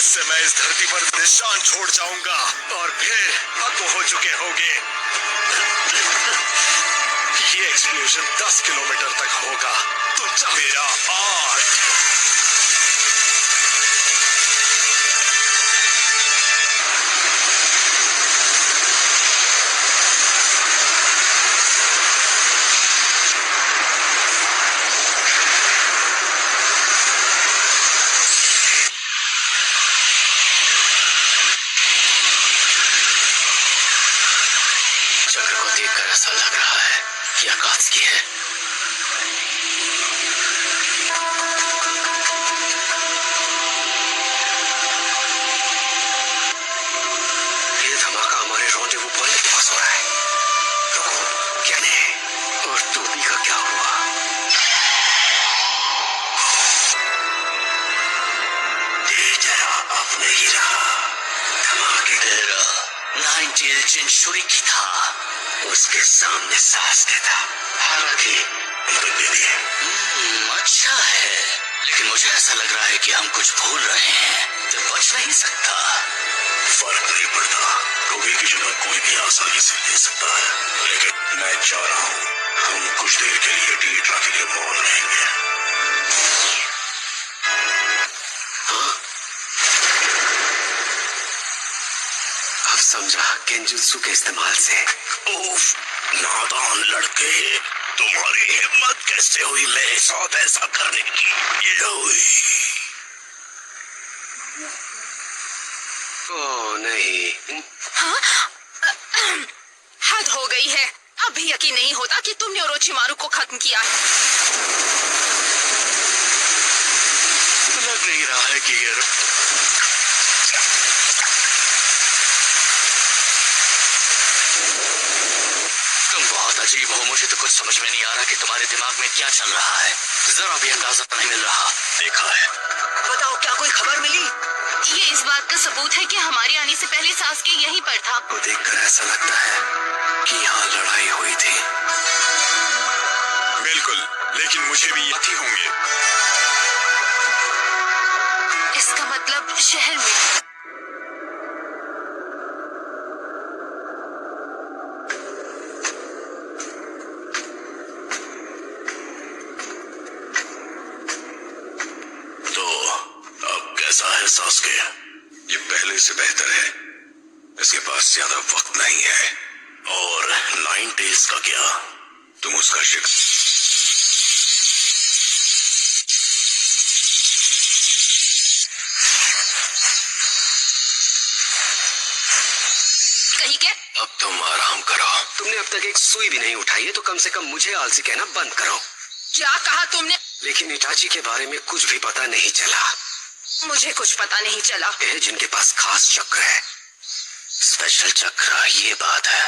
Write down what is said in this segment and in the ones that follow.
इससे मैं इस धरती पर निशान छोड़ जाऊंगा और फिर खत्म हो चुके होंगे। ये एक्सप्लोजन 10 किलोमीटर तक होगा। तुम मेरा 8। चक्र को देखकर ऐसा लग रहा है कि आकाश की है। ये धमाका हमारे रोंडेवू पॉइंट के पास हो रहा है। रुको, क्या नहीं? और टोपी का क्या हुआ? ये जरा अब नहीं रहा। धमाके तेरा 9 सेंचुरी की था। उसके सामने सांस देता, हालांकि मदद दे दिए। अच्छा है, लेकिन मुझे ऐसा लग रहा है कि हम कुछ भूल रहे हैं जो बच नहीं सकता। फर्क नहीं पड़ता, रोगी की जगह कोई भी आसानी से दे सकता है, लेकिन मैं चाह रहा हूँ हम कुछ देर के लिए टीट्रा के लिए मौन रहेंगे। अब समझा केंजुत्सु के इस्तेमाल से। उफ, नादान लड़के, तुम्हारी हिम्मत कैसे हुई मेरे साथ ऐसा करने की? ओ नहीं। हाँ? हद हो गई है। अब भी यकीन नहीं होता कि तुमने ओरोचिमारू को खत्म किया है। लग नहीं रहा है कि ये बहुत अजीब हो। मुझे तो कुछ समझ में नहीं आ रहा कि तुम्हारे दिमाग में क्या चल रहा है। जरा भी अंदाजा नहीं मिल रहा। देखा है? बताओ, क्या कोई खबर मिली? ये इस बात का सबूत है कि हमारे आने से पहले सासके यहीं पर था। वो देखकर ऐसा लगता है कि यहाँ लड़ाई हुई थी। बिल्कुल, लेकिन मुझे भी याद ही होंगे। इसका मतलब शहर में। सासके, ये पहले से बेहतर है। इसके पास ज्यादा वक्त नहीं है। और 9 डेज का क्या? तुम उसका शिक कहीं के? अब तुम आराम करो। तुमने अब तक एक सुई भी नहीं उठाई है, तो कम से कम मुझे आलसी कहना बंद करो। क्या कहा तुमने? लेकिन इटाची के बारे में कुछ भी पता नहीं चला। मुझे कुछ पता नहीं चला। जिनके पास खास चक्र है, स्पेशल चक्र, ये बात है।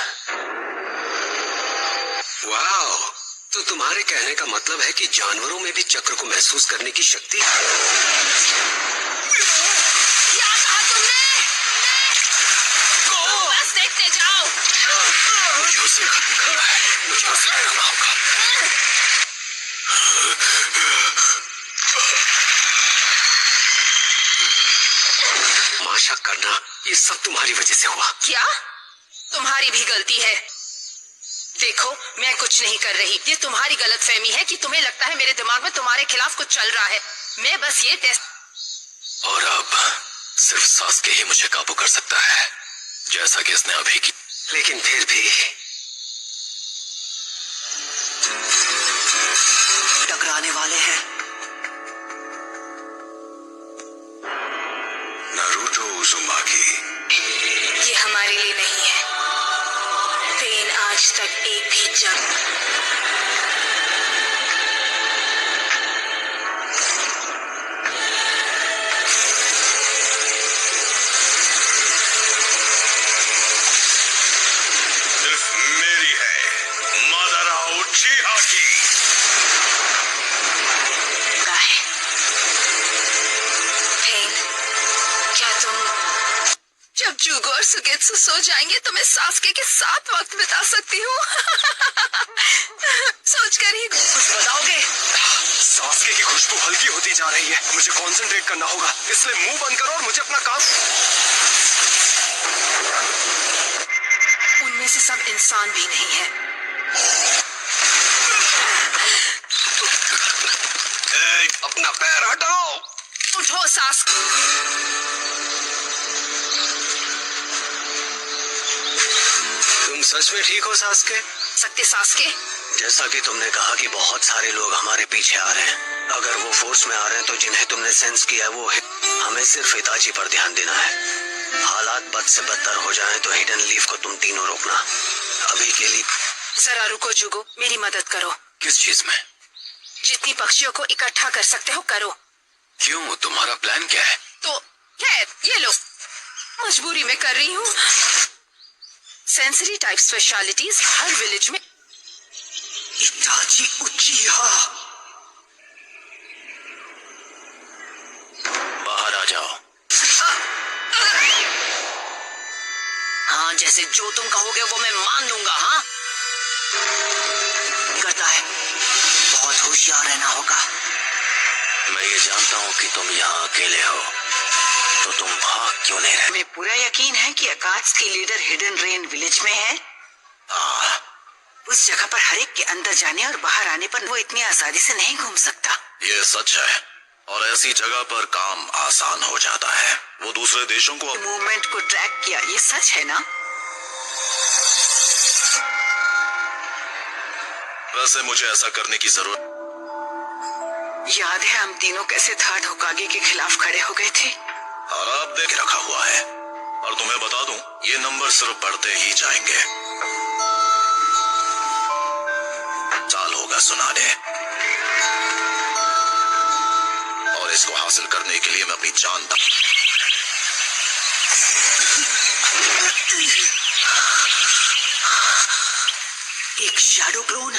वाओ, तो तुम्हारे कहने का मतलब है कि जानवरों में भी चक्र को महसूस करने की शक्ति है। क्या कहा तुमने? बस देखते जाओ। मुझे उसे खत्म करना है। मुझे उसे करना होगा। माशा करना, ये सब तुम्हारी वजह से हुआ। क्या? तुम्हारी भी गलती है। देखो, मैं कुछ नहीं कर रही। ये तुम्हारी गलतफहमी है कि तुम्हें लगता है मेरे दिमाग में तुम्हारे खिलाफ कुछ चल रहा है। मैं बस ये टेस्ट। और अब सिर्फ सासके ही मुझे काबू कर सकता है, जैसा कि इसने अभी की। लेकिन फिर भी टकराने वाले हैं। नारुतो उज़ुमाकी, ये हमारे लिए नहीं है। पेन आज तक एक भी सिर्फ मेरी है, मादारा उचिहा की। क्या तुम जब जुगो और सुगेत्सु सो जाएंगे तो मैं सासके के साथ वक्त बिता सकती हूँ? सोचकर ही कुछ बताओगे? सासके की खुशबू हल्की होती जा रही है। मुझे कंसंट्रेट करना होगा, इसलिए मुंह बंद करो और मुझे अपना काम आसान भी नहीं है। अपना पैर हटाओ। उठो सास्के। तुम सच में ठीक हो सास्के? सत्य सास्के, जैसा कि तुमने कहा कि बहुत सारे लोग हमारे पीछे आ रहे हैं। अगर वो फोर्स में आ रहे हैं तो जिन्हें तुमने सेंस किया वो है। हमें सिर्फ हिताची पर ध्यान देना है। हालात बद से बदतर हो जाएं तो हिडन लीफ को तुम तीनों रोकना। अभी के लिए जरा रुको जुगो, मेरी मदद करो। किस चीज में? जितनी पक्षियों को इकट्ठा कर सकते हो करो। क्यों, तुम्हारा प्लान क्या है? तो खैर, ये लो, मजबूरी में कर रही हूँ। सेंसरी टाइप स्पेशलिटीज हर विलेज में। हिताची उचिहा, बाहर आ जाओ। हाँ, जैसे जो तुम कहोगे वो मैं मान लूंगा। हाँ, करता है, बहुत होशियार रहना होगा। मैं ये जानता हूँ कि तुम यहाँ अकेले हो, तो तुम भाग क्यों नहीं रहे? हमें पूरा यकीन है कि अकात्सुकी लीडर हिडन रेन विलेज में है। उस जगह पर हर एक के अंदर जाने और बाहर आने पर वो इतनी आसानी से नहीं घूम सकता। ये सच है, और ऐसी जगह पर काम आसान हो जाता है। वो दूसरे देशों को मूवमेंट को ट्रैक किया, ये सच है ना? वैसे मुझे ऐसा करने की जरूरत। याद है हम तीनों कैसे थर्ड होकागे के खिलाफ खड़े हो गए थे? और अब देख रखा हुआ है, और तुम्हें बता दूं, ये नंबर सिर्फ बढ़ते ही जाएंगे। साल होगा सुनाने, और इसको हासिल करने के लिए मैं अपनी जान एक शैडो क्लोन,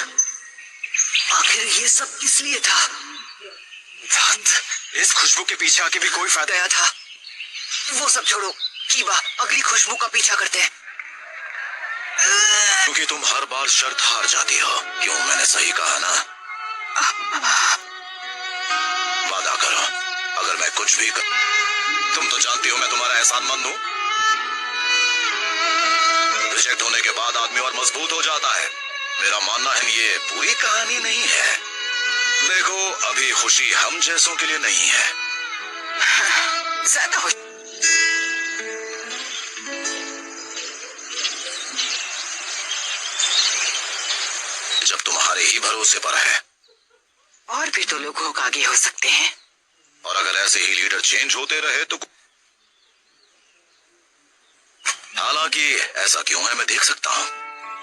आखिर ये सब किस लिए था? इस खुशबू के पीछे आके भी कोई फायदा गया था। वो सब छोड़ो, कीबा, अगली खुशबू का पीछा करते हैं। क्योंकि तुम हर बार शर्त हार जाती हो। क्यों, मैंने सही कहा ना? वादा करो, अगर मैं कुछ भी तुम तो जानती हो मैं तुम्हारा एहसानमंद हूँ। रिजेक्ट होने के बाद आदमी और मजबूत हो जाता है। मेरा मानना है ये पूरी कहानी नहीं है। देखो, अभी खुशी हम जैसों के लिए नहीं है। ज्यादा हो। जब तुम्हारे ही भरोसे पर है। और भी तो लोग होकागे हो सकते हैं। और अगर ऐसे ही लीडर चेंज होते रहे तो। हालांकि ऐसा क्यों है मैं देख सकता हूँ।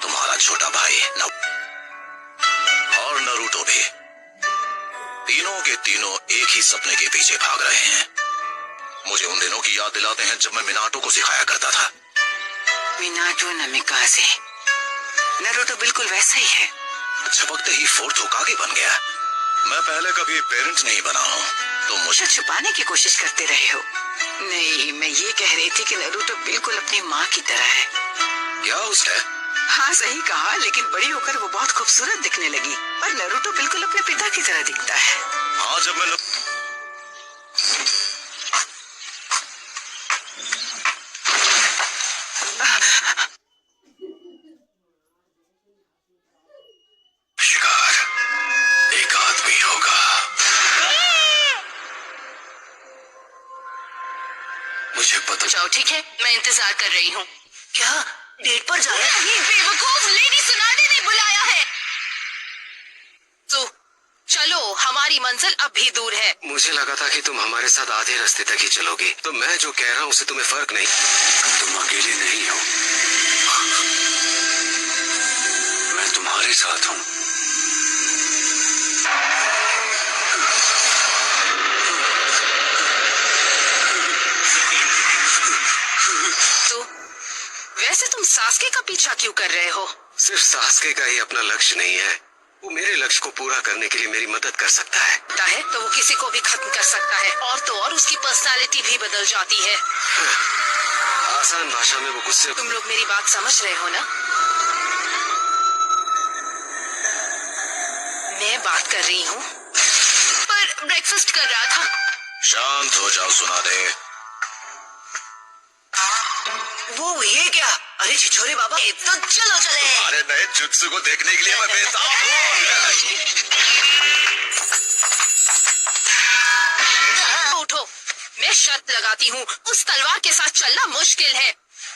तुम्हारा छोटा भाई और नरूटो भी, तीनों के तीनों एक ही सपने के पीछे भाग रहे हैं। मुझे उन दिनों की याद दिलाते हैं जब मैं मिनाटो को सिखाया करता था। मिनाटो नमिकाजे, नरूटो बिल्कुल वैसा ही है। झपकते ही फोर्थ होकागे बन गया। मैं पहले कभी पेरेंट नहीं बना हूँ, तो मुझे छुपाने की कोशिश करते रहे हो। नहीं, मैं ये कह रही थी कि नरूटो बिल्कुल अपनी माँ की तरह है। क्या उसने? हाँ, सही कहा, लेकिन बड़ी होकर वो बहुत खूबसूरत दिखने लगी। पर नरूटो बिल्कुल अपने पिता की तरह दिखता है। हाँ, जब मैं शिकार एक आदमी होगा। मुझे पता। जाओ, ठीक है, मैं इंतजार कर रही हूँ। क्या डेट पर जा रहे हैं? ये बेवकूफ लेडी सुनाने ने बुलाया है। तो चलो, हमारी मंजिल अब भी दूर है। मुझे लगा था कि तुम हमारे साथ आधे रास्ते तक ही चलोगी, तो मैं जो कह रहा हूँ उससे तुम्हें फर्क नहीं। तुम अकेले नहीं हो, मैं तुम्हारे साथ हूँ। तो वैसे तुम सास्के का पीछा क्यों कर रहे हो? सिर्फ सास्के का ही अपना लक्ष्य नहीं है, वो मेरे लक्ष्य को पूरा करने के लिए मेरी मदद कर सकता है। पता है, तो वो किसी को भी खत्म कर सकता है, और तो और उसकी पर्सनालिटी भी बदल जाती है। आसान भाषा में वो गुस्से। तुम लोग मेरी बात समझ रहे हो ना? मैं बात कर रही हूँ, पर ब्रेकफास्ट कर रहा था। शांत हो जाओ सुनाने। वो ये क्या? अरे छिछोरे बाबा, तो चलो चले। अरे नए जुत्सु को देखने के लिए मैं बेताब हूँ। उठो, मैं शर्त लगाती हूँ, उस तलवार के साथ चलना मुश्किल है।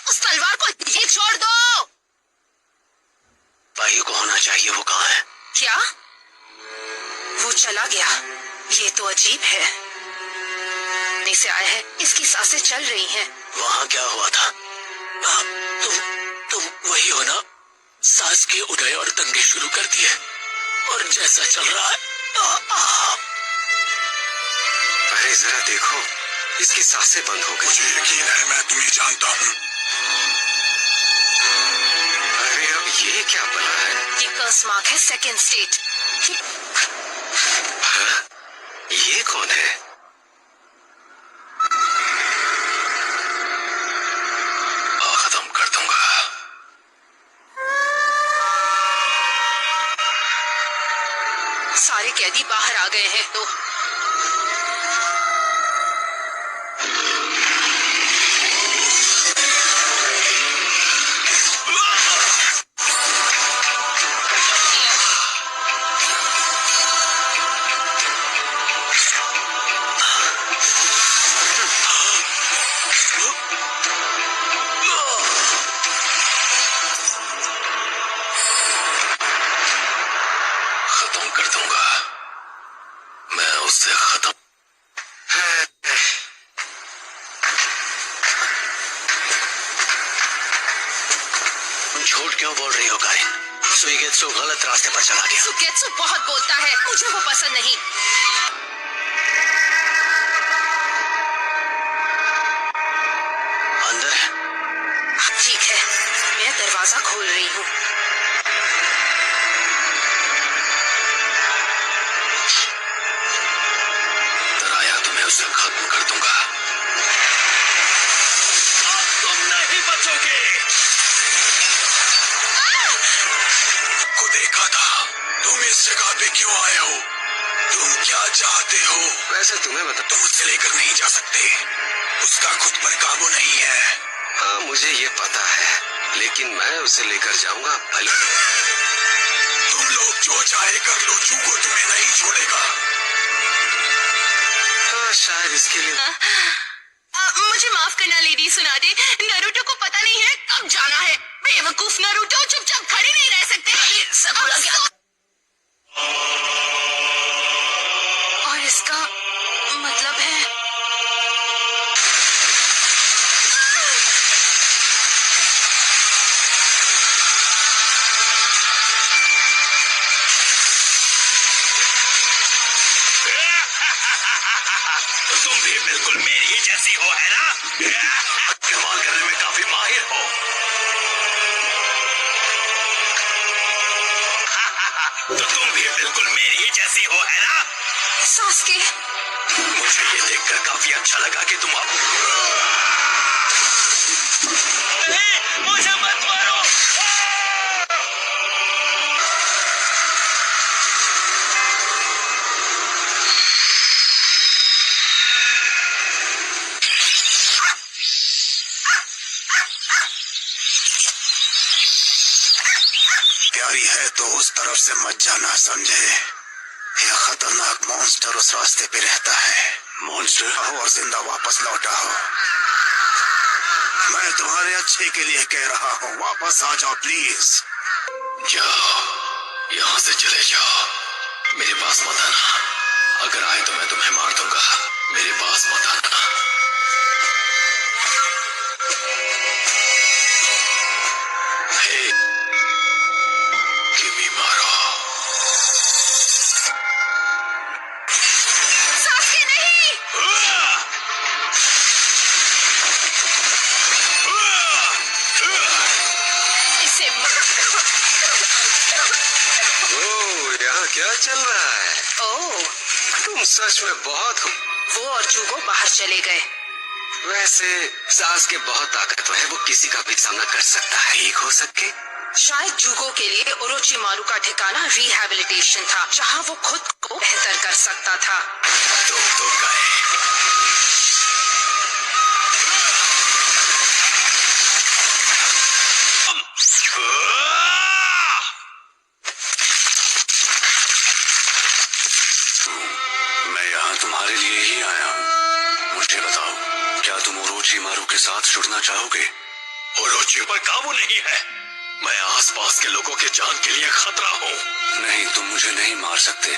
उस तलवार को ये छोड़ दो। भाई को होना चाहिए, वो कहाँ है? क्या? वो चला गया। ये तो अजीब है। से आया है, इसकी सांसें चल रही हैं। वहाँ क्या हुआ था? तुम वही हो ना, सांस के उदय और दंगे शुरू कर दिए, और जैसा चल रहा है। अरे जरा देखो, इसकी सांसें बंद हो गई। मुझे यकीन है मैं तुम्हें जानता हूँ। अरे अब ये क्या बना है? ये कर्स मार्क है, सेकंड स्टेट। हाँ? ये कौन है? खत्म कर दूंगा। सारे कैदी बाहर आ गए हैं तो कर दूंगा। मैं उससे खत्म। झूठ क्यों बोल रही हो काइन? सुइगेत्सु गलत रास्ते पर चला गया। सुगेत्सु बहुत बोलता है, मुझे वो पसंद नहीं। अंदर है? ठीक है, मैं दरवाजा खोल रही हूँ। उसे खत्म कर दूंगा। अब तुम नहीं बचोगे। को देखा था, तुम इस जगह पे क्यों आए हो? तुम क्या चाहते हो? वैसे तुम्हें बता, तुम उससे लेकर नहीं जा सकते। उसका खुद पर काबू नहीं है। हाँ मुझे ये पता है, लेकिन मैं उसे लेकर जाऊंगा। भले तुम लोग जो चाहे कर लो, जुगो तुम्हें नहीं छोड़ेगा। शायद इसके लिए मुझे माफ करना लेडी सुनादे, नारुतो को पता नहीं है कब जाना है। बेवकूफ नारुतो, चुपचाप खड़े नहीं रह सकते। सकुरा क्या? और इसका मतलब है तुम भी बिल्कुल मेरी ही जैसी हो, है ना? इस्तेमाल करने में काफी माहिर हो। तो तुम भी बिल्कुल मेरी ही जैसी हो, है ना? सास्के? मुझे ये देखकर काफी अच्छा लगा कि तुम मुझे मत मारो। प्यारी है तो उस तरफ से मत जाना, समझे? यह खतरनाक मॉन्स्टर उस रास्ते पे रहता है। मॉन्स्टर? आओ और जिंदा वापस लौटा हो। मैं तुम्हारे अच्छे के लिए कह रहा हूँ, वापस आ जाओ प्लीज। जाओ, यहाँ से चले जाओ। मेरे पास मत आना। अगर आए तो मैं तुम्हें मार दूंगा। मेरे पास मत आना। क्या चल रहा है? ओह, तुम सच में बहुत वो और जुगो बाहर चले गए। वैसे सास के बहुत ताकतवर है, वो किसी का भी सामना कर सकता है। ठीक हो सके? शायद जुगो के लिए ओरोचिमारू का ठिकाना रिहैबिलिटेशन था, जहाँ वो खुद को बेहतर कर सकता था। तुम तो गए। ओरोचिमारू के साथ जुड़ना चाहोगे? ओरोची पर काबू नहीं है। मैं आसपास के लोगों के जान के लिए खतरा हूँ। नहीं, तुम मुझे नहीं मार सकते।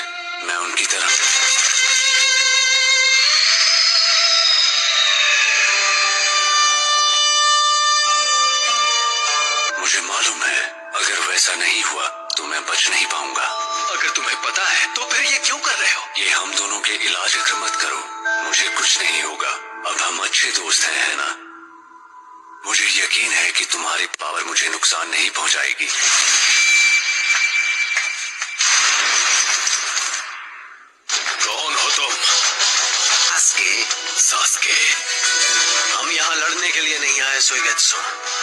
मैं उनकी तरह मुझे मालूम है, अगर वैसा नहीं हुआ तो मैं बच नहीं पाऊंगा। अगर तुम्हें पता है तो फिर ये क्यों कर रहे हो? ये हम दोनों के इलाज फिक्र मत करो, मुझे कुछ नहीं होगा। अब हम अच्छे दोस्त हैं, है ना? मुझे यकीन है कि तुम्हारी पावर मुझे नुकसान नहीं पहुंचाएगी। कौन हो तुम? सास्के, हम यहाँ लड़ने के लिए नहीं आए सुइगेत्सु।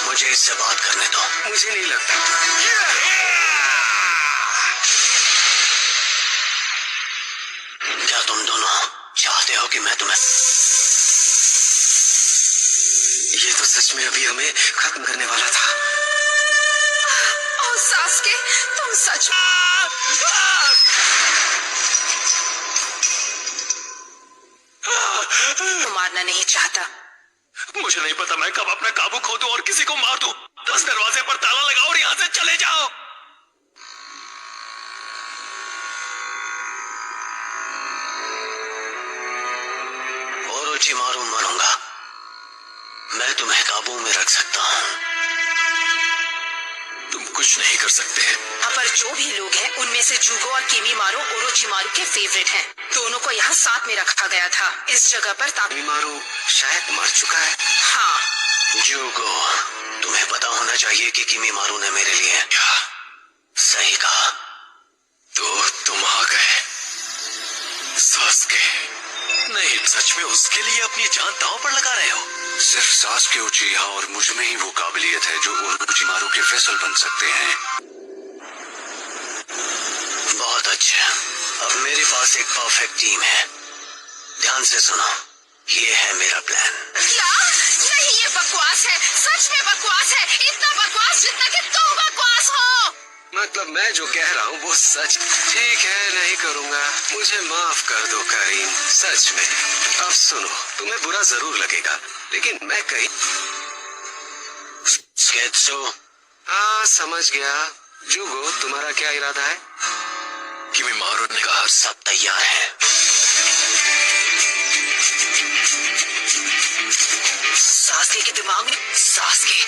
मुझे इससे बात करने दो। मुझे नहीं लगता। क्या तुम दोनों चाहते हो कि मैं तुम्हें... ये तो सच में अभी हमें खत्म करने वाला था। ओह सास्के, तुम सच तो मारना नहीं चाहता। मुझे नहीं पता मैं कब अपना काबू खो दूं और किसी को मार दूं। बस दरवाजे पर ताला लगाओ और यहाँ से चले जाओ। ओरोचिमारू मरूंगा, मैं तुम्हें काबू में रख सकता हूँ। तुम कुछ नहीं कर सकते। यहाँ पर जो भी लोग हैं उनमें से जुगो और किमीमारू ओरोचिमारू के फेवरेट हैं। दोनों को यहाँ साथ में रखा गया था। इस जगह पर किमीमारू शायद मर चुका है। हाँ, जुगो, तुम्हें पता होना चाहिए कि किमीमारू ने मेरे लिए क्या सही कहा। तो तुम आ गए सास्के। नहीं, सच में उसके लिए अपनी जान दांव पर लगा रहे हो? सिर्फ सास्के उचिहा और मुझ में ही वो काबिलियत है जो ओरोचिमारू के वेसल बन सकते हैं। बहुत अच्छा। अब मेरे पास एक परफेक्ट टीम है। ध्यान से सुनो, ये है मेरा प्लान। क्या? नहीं, ये बकवास है, सच में बकवास है। इतना बकवास जितना कि तुम बकवास हो। मतलब मैं जो कह रहा हूँ वो सच। ठीक है, नहीं करूँगा। मुझे माफ कर दो करीम, सच में। अब सुनो, तुम्हें बुरा जरूर लगेगा, लेकिन मैं कहीं... स्केत्सो। हाँ, समझ गया। जुगो, तुम्हारा क्या इरादा है? किमीमारू ने कहा सब तैयार है। सास्के के दिमाग में... सास्के,